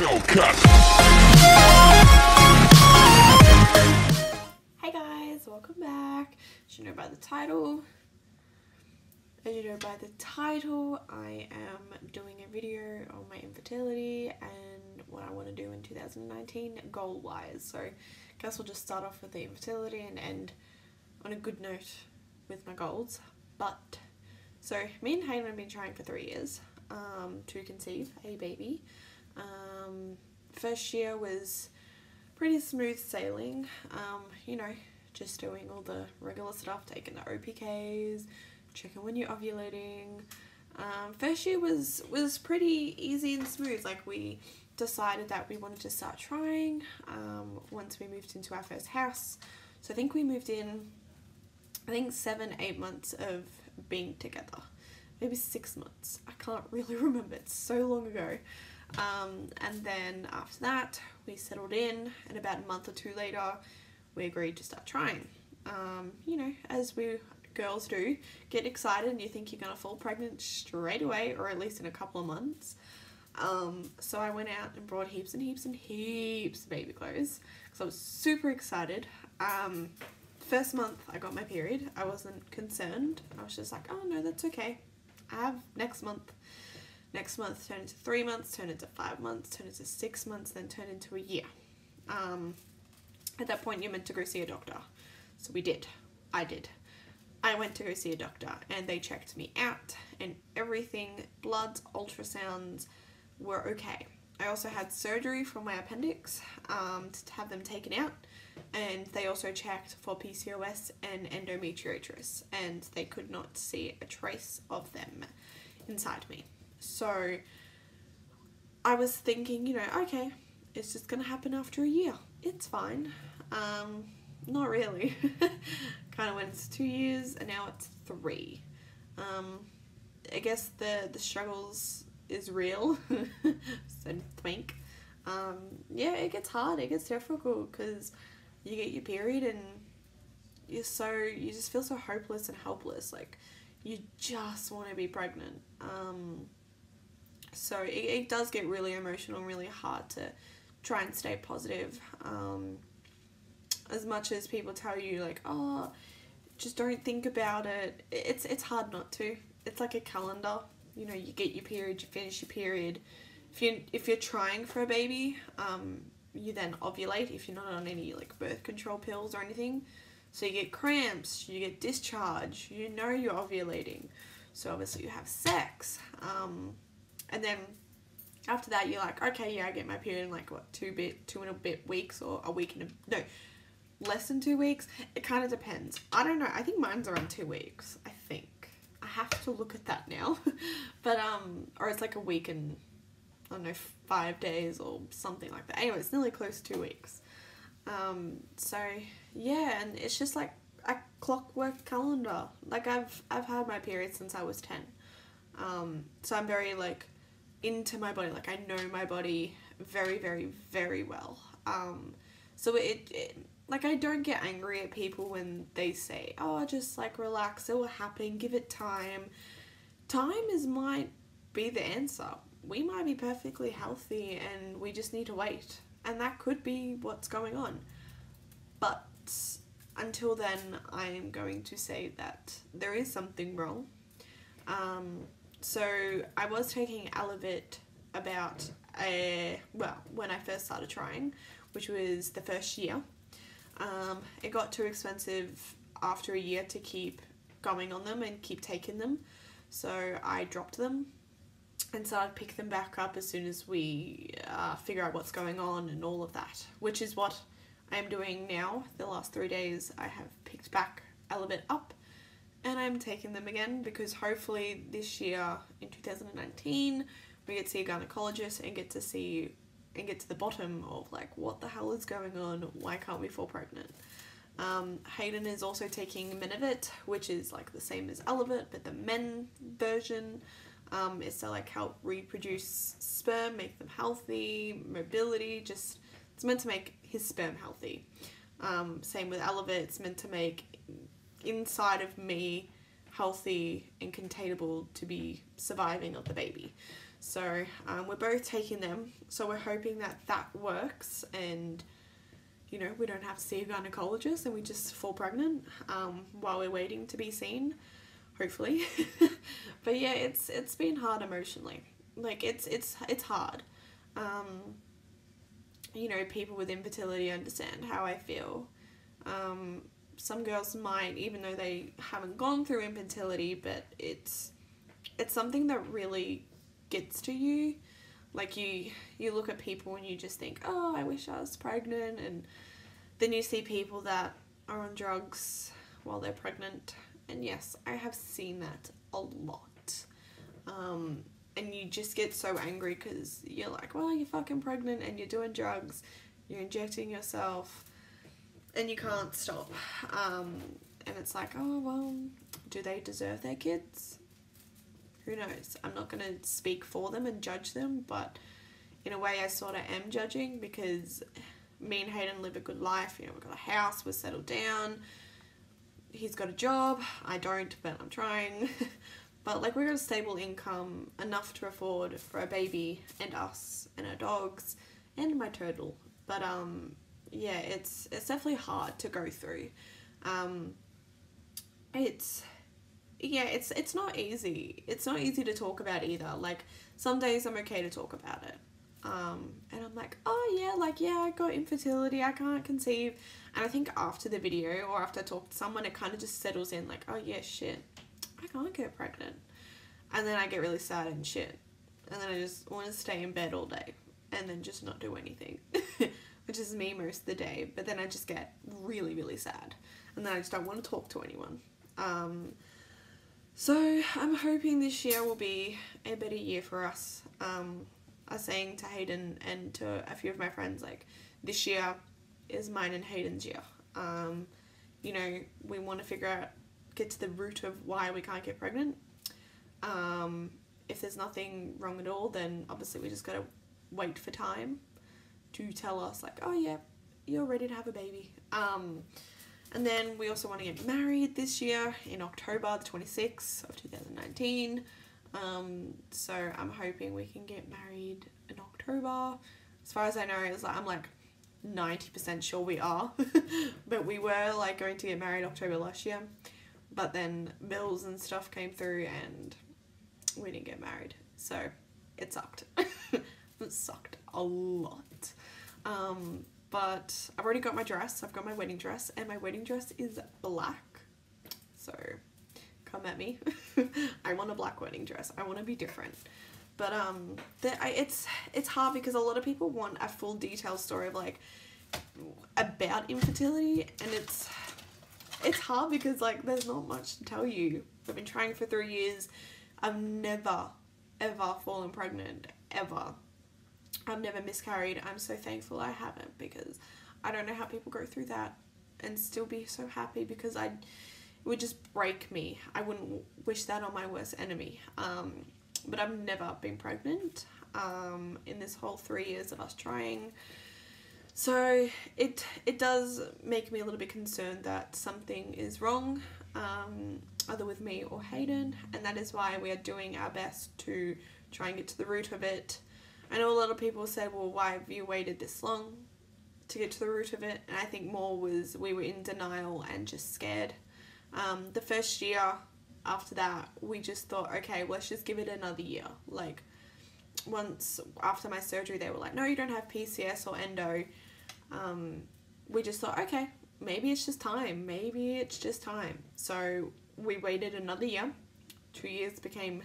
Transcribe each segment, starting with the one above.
Hey guys, welcome back. As you know by the title, I am doing a video on my infertility and what I want to do in 2019 goal wise. So I guess we'll just start off with the infertility and end on a good note with my goals. But so me and Hayden have been trying for 3 years to conceive a baby. First year was pretty smooth sailing, you know, just doing all the regular stuff, taking the OPKs, checking when you're ovulating. First year was pretty easy and smooth. Like, we decided that we wanted to start trying once we moved into our first house. So I think we moved in, 7-8 months of being together, maybe 6 months. I can't really remember, it's so long ago. And then after that we settled in, and about a month or 2 later we agreed to start trying. You know, as we girls do, get excited and you think you're gonna fall pregnant straight away, or at least in a couple of months. So I went out and brought heaps and heaps and heaps of baby clothes because I was super excited. First month I got my period, I wasn't concerned. I was just like, oh no, that's okay. I have next month. Next month turned into 3 months, turned into 5 months, turned into 6 months, then turned into a year. At that point you're meant to go see a doctor. So we did. I did. I went to go see a doctor and they checked me out and everything, bloods, ultrasounds were okay. I also had surgery for my appendix to have them taken out, and they also checked for PCOS and endometriosis, and they could not see a trace of them inside me. So I was thinking, you know, okay, it's just gonna happen after a year. It's fine. Not really. Kind of went to 2 years and now it's 3. I guess the struggles is real. So think. Yeah, it gets hard. It gets difficult because you get your period and you just feel so hopeless and helpless. Like, you just want to be pregnant. So it does get really emotional and really hard to try and stay positive. As much as people tell you, like, oh, just don't think about it, it's hard not to. It's like a calendar. You know, you get your period, you finish your period. If you're trying for a baby, you then ovulate if you're not on any like birth control pills or anything. So you get cramps, you get discharge, you know you're ovulating. So obviously you have sex. And then after that you're like, okay, yeah, I get my period in like what, 2 and a bit weeks, or a week and no, less than 2 weeks. It kind of depends. I don't know. I think mine's around 2 weeks. I think. I have to look at that now. But or it's like a week and I don't know, 5 days or something like that. Anyway, it's nearly close to 2 weeks. So yeah, and it's just like a clockwork calendar. Like, I've had my period since I was 10. So I'm very like into my body. Like, I know my body very, very, very well. So it like, I don't get angry at people when they say, oh, just like relax, it will happen, give it time. Time might be the answer. We might be perfectly healthy and we just need to wait. And that could be what's going on. But until then, I'm going to say that there is something wrong. So I was taking Alevit about when I first started trying, which was the first year. It got too expensive after a year to keep going on them and keep taking them, so I dropped them and so I'd pick them back up as soon as we figure out what's going on and all of that, which is what I'm doing now. The last 3 days I have picked back Alevit up and I'm taking them again, because hopefully this year in 2019 we get to see a gynecologist and get to the bottom of like, what the hell is going on, why can't we fall pregnant. Hayden is also taking Menavit, which is like the same as Alevit, but the men version. Is to like help reproduce sperm, make them healthy, mobility, just, it's meant to make his sperm healthy. Same with Alevit, it's meant to make inside of me healthy and containable to be surviving of the baby. So we're both taking them. So we're hoping that that works, and you know, we don't have to see a gynecologist and we just fall pregnant while we're waiting to be seen, hopefully. But yeah, it's been hard emotionally. Like it's hard. You know, people with infertility understand how I feel. Some girls might, even though they haven't gone through infertility, but it's something that really gets to you. Like you look at people and you just think, oh, I wish I was pregnant, and then you see people that are on drugs while they're pregnant, and yes, I have seen that a lot. And you just get so angry because you're like, well, you're fucking pregnant and you're doing drugs, you're injecting yourself, and you can't stop. And it's like, oh, well, do they deserve their kids? Who knows? I'm not going to speak for them and judge them, but in a way I sort of am judging, because me and Hayden live a good life. You know, we've got a house, we're settled down, he's got a job, I don't, but I'm trying. But like, we've got a stable income, enough to afford for a baby and us and our dogs and my turtle. But yeah, it's definitely hard to go through. It's not easy. It's not easy to talk about either. Like, some days I'm okay to talk about it. And I'm like, oh yeah, like, yeah, I got infertility, I can't conceive. And I think after the video, or after I talk to someone, it kind of just settles in, like, oh yeah, shit, I can't get pregnant. And then I get really sad and shit. And then I just want to stay in bed all day and then just not do anything. Which is me most of the day. But then I just get really, really sad. And then I just don't want to talk to anyone. So I'm hoping this year will be a better year for us. I was saying to Hayden and to a few of my friends, like, this year is mine and Hayden's year. You know, we want to get to the root of why we can't get pregnant. If there's nothing wrong at all, then obviously we just gotta wait for time to tell us, like, oh yeah, you're ready to have a baby. And then we also want to get married this year in October the 26th of 2019. So I'm hoping we can get married in October. As far as I know, I'm like 90% sure we are. But we were like going to get married October last year. But then bills and stuff came through and we didn't get married. So it sucked. It sucked a lot. But I've already got my dress. I've got my wedding dress, and my wedding dress is black. So come at me. I want a black wedding dress. I want to be different. But it's hard because a lot of people want a full detailed story of, like, about infertility, and it's hard because, like, there's not much to tell you. I've been trying for 3 years. I've never ever fallen pregnant, ever. I've never miscarried. I'm so thankful I haven't, because I don't know how people go through that and still be so happy, because it would just break me. I wouldn't wish that on my worst enemy. But I've never been pregnant in this whole 3 years of us trying. So it does make me a little bit concerned that something is wrong, either with me or Hayden, and that is why we are doing our best to try and get to the root of it. I know a lot of people said, well, why have you waited this long to get to the root of it? And I think more was we were in denial and just scared. The first year after that, we just thought, okay, well, let's just give it another year. Like, once after my surgery, they were like, no, you don't have PCS or endo. We just thought, okay, maybe it's just time. Maybe it's just time. So we waited another year. 2 years became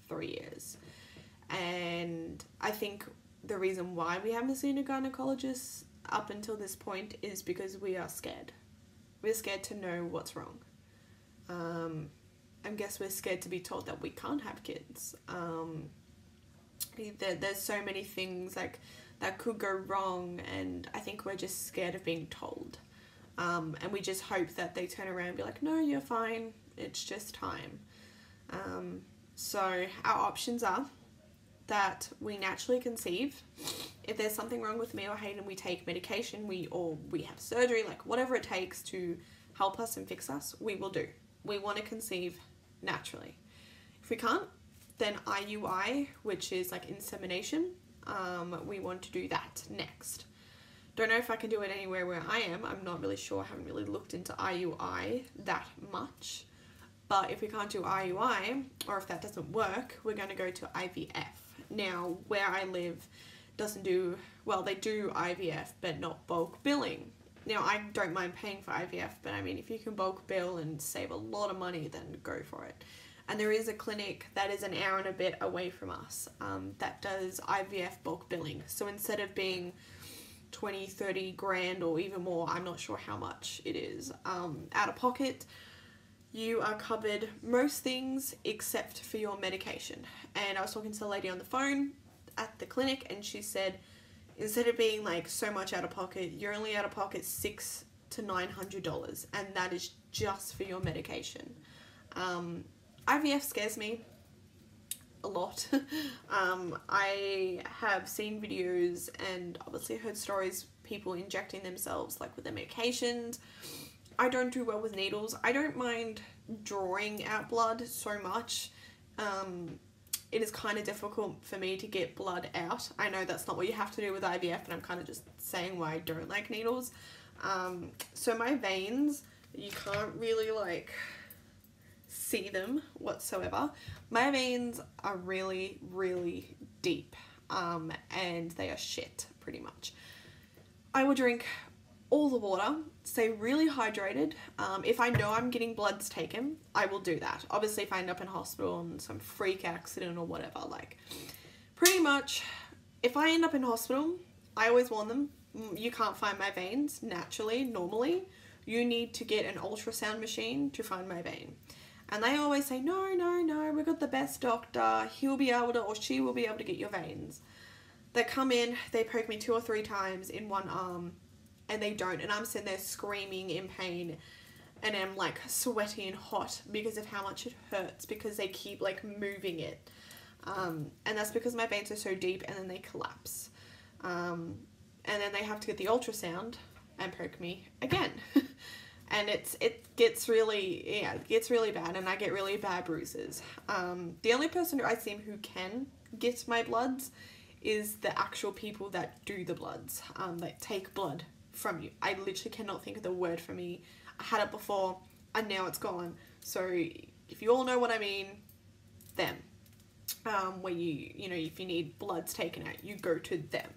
3 years. And I think the reason why we haven't seen a gynecologist up until this point is because we are scared. We're scared to know what's wrong. I guess we're scared to be told that we can't have kids. There's so many things like that could go wrong, and I think we're just scared of being told. And we just hope that they turn around and be like, no, you're fine, it's just time. So our options are that we naturally conceive. If there's something wrong with me or Hayden, we take medication, we have surgery, like whatever it takes to help us and fix us, we will do. We want to conceive naturally. If we can't, then IUI, which is like insemination. We want to do that next. Don't know if I can do it anywhere where I am. I'm not really sure. I haven't really looked into IUI that much. But if we can't do IUI, or if that doesn't work, we're going to go to IVF. Now, where I live doesn't do, well, they do IVF, but not bulk billing. Now, I don't mind paying for IVF, but I mean, if you can bulk bill and save a lot of money, then go for it. And there is a clinic that is an hour and a bit away from us that does IVF bulk billing. So instead of being 20, 30 grand or even more, I'm not sure how much it is, out of pocket, you are covered most things except for your medication. And I was talking to the lady on the phone at the clinic, and she said instead of being like so much out of pocket, you're only out of pocket $600 to $900, and that is just for your medication. IVF scares me a lot. I have seen videos and obviously heard stories, people injecting themselves like with their medications. I don't do well with needles. I don't mind drawing out blood so much. It is kind of difficult for me to get blood out. I know that's not what you have to do with IVF, and I'm kind of just saying why I don't like needles. So my veins, you can't really like see them whatsoever. My veins are really, really deep, and they are shit pretty much. I will drink all the water, stay really hydrated. If I know I'm getting bloods taken, I will do that. Obviously, if I end up in hospital and some freak accident or whatever, like, pretty much, if I end up in hospital, I always warn them, you can't find my veins naturally, normally. You need to get an ultrasound machine to find my vein. And they always say, no, no, no, we've got the best doctor. He'll be able to, or she will be able to get your veins. They come in, they poke me 2 or 3 times in one arm, and they don't. And I'm sitting there screaming in pain, and I'm like sweaty and hot because of how much it hurts, because they keep like moving it. And that's because my veins are so deep, and then they collapse. And then they have to get the ultrasound and poke me again. And it gets really, yeah, it gets really bad, and I get really bad bruises. The only person who I see who can get my bloods is the actual people that do the bloods, that take blood from you. I literally cannot think of the word for me. I had it before, and now it's gone. So if you all know what I mean, them. Where you know, if you need bloods taken out, you go to them.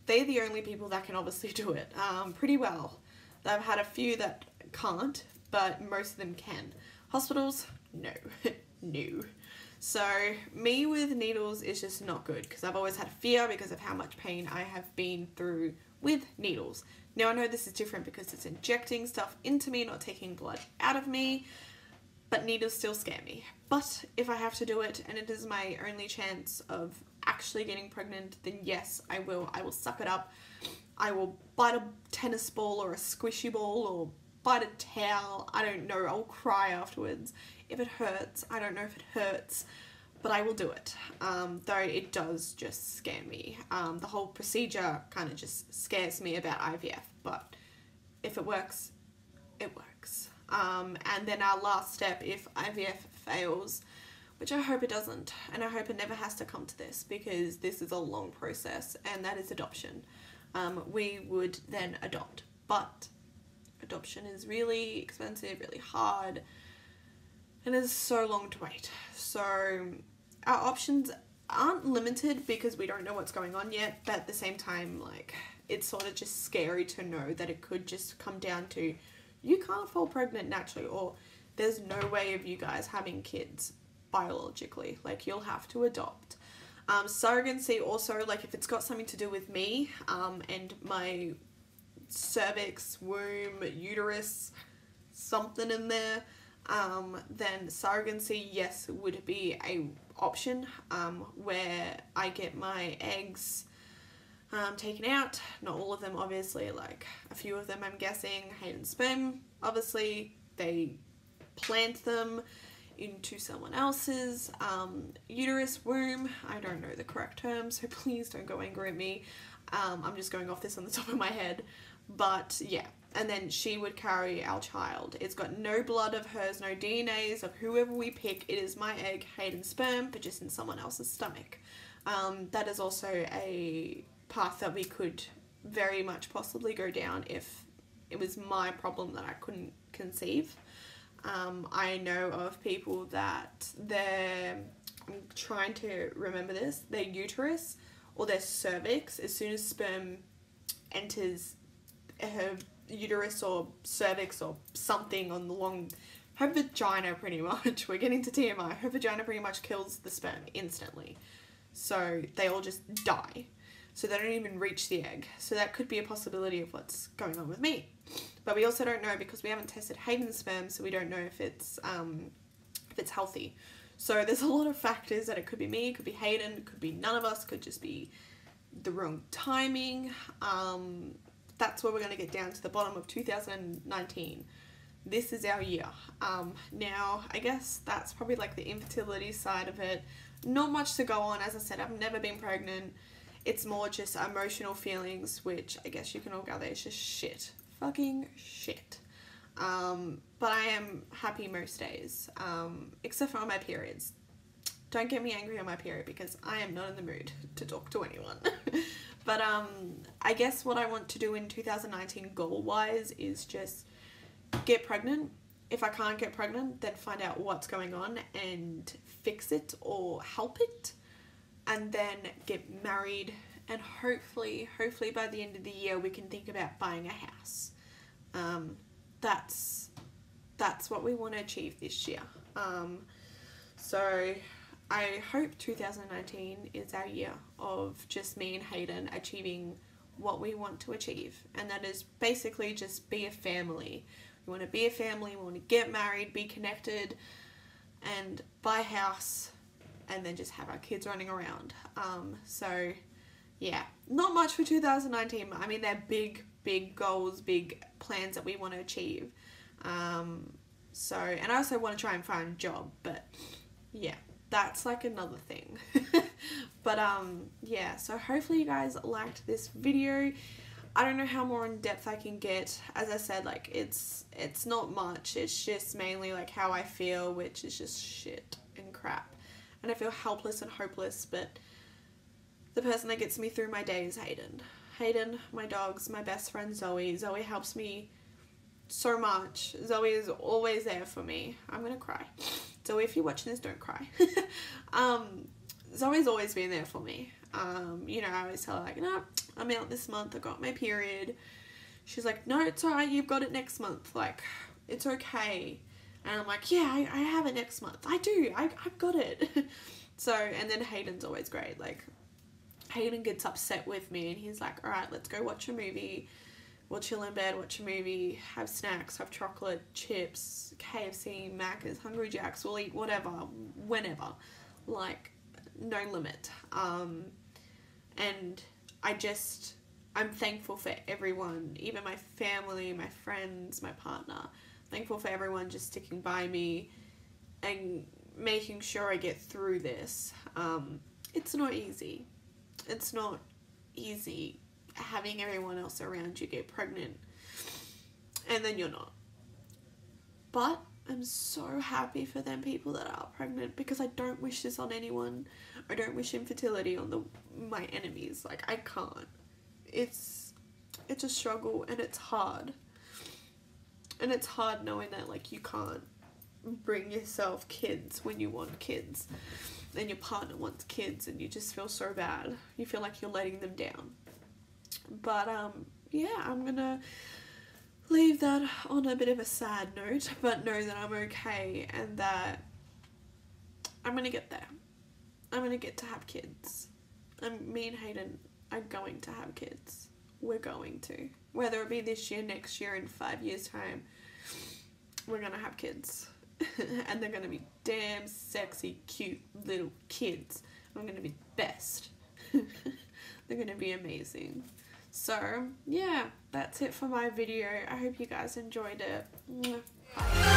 They're the only people that can obviously do it pretty well. I've had a few that can't, but most of them can. Hospitals, no. No. So me with needles is just not good, because I've always had fear because of how much pain I have been through with needles. Now I know this is different because it's injecting stuff into me, not taking blood out of me, but needles still scare me. But if I have to do it, and it is my only chance of actually getting pregnant, then yes, I will. I will suck it up. I will bite a tennis ball or a squishy ball, or bite a towel. I don't know. I'll cry afterwards. If it hurts, I don't know if it hurts, but I will do it. Though it does just scare me. The whole procedure kind of just scares me about IVF, but if it works, it works. And then our last step, if IVF fails, which I hope it doesn't, and I hope it never has to come to this, because this is a long process, and that is adoption. We would then adopt, but adoption is really expensive, really hard, and it's so long to wait. So our options aren't limited because we don't know what's going on yet, but at the same time, like, it's sort of just scary to know that it could just come down to you can't fall pregnant naturally, or there's no way of you guys having kids biologically. Like, you'll have to adopt. Surrogacy also, like, if it's got something to do with me, and my cervix, womb, uterus, something in there, then surrogacy, yes, would be a option, where I get my eggs taken out. Not all of them, obviously, like a few of them, I'm guessing. Hayden sperm, obviously, they plant them into someone else's uterus, womb. I don't know the correct term, so please don't go angry at me. I'm just going off this on the top of my head. But yeah, and then she would carry our child. It's got no blood of hers, no DNAs of whoever we pick. It is my egg, Hayden's sperm, but just in someone else's stomach. That is also a path that we could very much possibly go down if it was my problem that I couldn't conceive. I know of people that I'm trying to remember this, their uterus or their cervix, as soon as sperm enters her uterus or cervix or something on the long, her vagina pretty much, we're getting to TMI, her vagina pretty much kills the sperm instantly. So they all just die. So they don't even reach the egg. So that could be a possibility of what's going on with me. But we also don't know because we haven't tested Hayden's sperm, so we don't know if it's healthy. So there's a lot of factors that it could be me, it could be Hayden, it could be none of us, could just be the wrong timing. That's where we're going to get down to the bottom of 2019. This is our year. Now, I guess that's probably like the infertility side of it. Not much to go on. As I said, I've never been pregnant. It's more just emotional feelings, which I guess you can all gather is just shit. Fucking shit. But I am happy most days, except for on my periods. Don't get me angry on my period because I am not in the mood to talk to anyone. But I guess what I want to do in 2019 goal-wise is just get pregnant. If I can't get pregnant, then find out what's going on and fix it or help it. And then get married. And hopefully by the end of the year, we can think about buying a house. That's what we want to achieve this year. So I hope 2019 is our year of just me and Hayden achieving what we want to achieve. And that is basically just be a family. We want to be a family, we want to get married, be connected, and buy a house, and then just have our kids running around. So yeah, not much for 2019. I mean, they're big goals, big plans that we want to achieve. So, and I also want to try and find a job, but yeah, that's like another thing. But yeah, so hopefully you guys liked this video. I don't know how more in depth I can get. As I said, like it's not much. It's just mainly like how I feel, which is just shit and crap. And I feel helpless and hopeless, but the person that gets me through my day is Hayden. Hayden, my dogs, my best friend Zoe. Zoe helps me so much. Zoe is always there for me. I'm gonna cry. Zoe, if you're watching this, don't cry. Zoe's always been there for me. You know, I always tell her like, no, I'm out this month, I got my period. She's like, no, it's alright, you've got it next month. Like, it's okay. And I'm like, yeah, I have it next month. I do, I've got it. So, and then Hayden's always great. Like, Hayden gets upset with me and he's like, alright, let's go watch a movie. We'll chill in bed, watch a movie, have snacks, have chocolate, chips, KFC, Macca's, Hungry Jack's, we'll eat whatever, whenever. Like, no limit. And I'm thankful for everyone, even my family, my friends, my partner. Thankful for everyone just sticking by me and making sure I get through this. It's not easy. It's not easy having everyone else around you get pregnant and then you're not. But I'm so happy for them people that are pregnant because I don't wish this on anyone. I don't wish infertility on my enemies. Like, I can't. It's a struggle and it's hard. And it's hard knowing that, like, you can't bring yourself kids when you want kids. And your partner wants kids and you just feel so bad. You feel like you're letting them down. But, yeah, I'm gonna leave that on a bit of a sad note, but know that I'm okay and that I'm gonna get there. I'm gonna get to have kids. And me and Hayden are going to have kids. We're going to. Whether it be this year, next year, in 5 years' time, we're gonna have kids. And they're gonna be damn sexy, cute little kids. I'm gonna be the best. They're gonna be amazing. So, yeah, that's it for my video. I hope you guys enjoyed it. Bye.